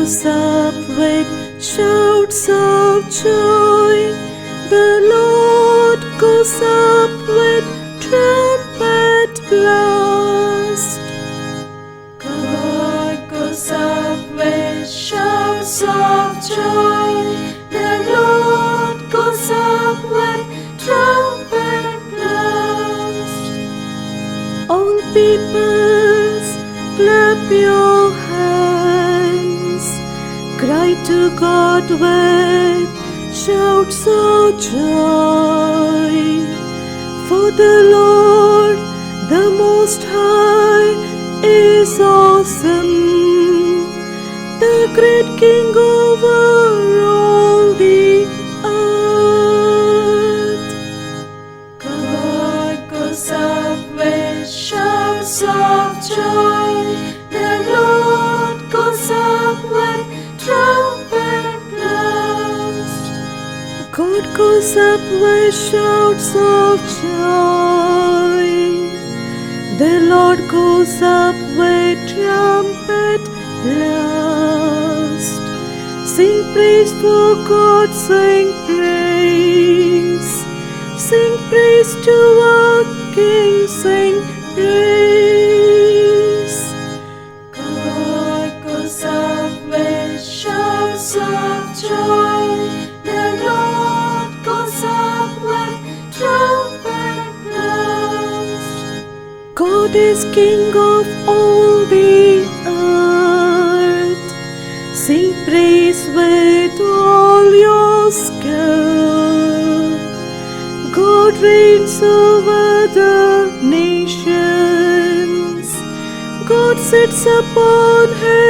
goes up with shouts of joy. The Lord goes up with trumpet blast. God goes up with shouts of joy. The Lord goes up with trumpet blast. All peoples, clap your hands. Cry to God with shouts of joy. For the Lord, the Most High, is awesome, the great King over all the earth. God goes up with shouts of joy. The Lord goes up with trumpet blast. God goes up with shouts of joy. The Lord goes up with trumpet blast. Sing praise for God, sing praise. Sing praise to our King, sing praise. God goes up with shouts of joy. The Lord goes up with trumpet blast. God is King of all the earth. Sing praise with all your skill. God reigns over the nations. God sits upon his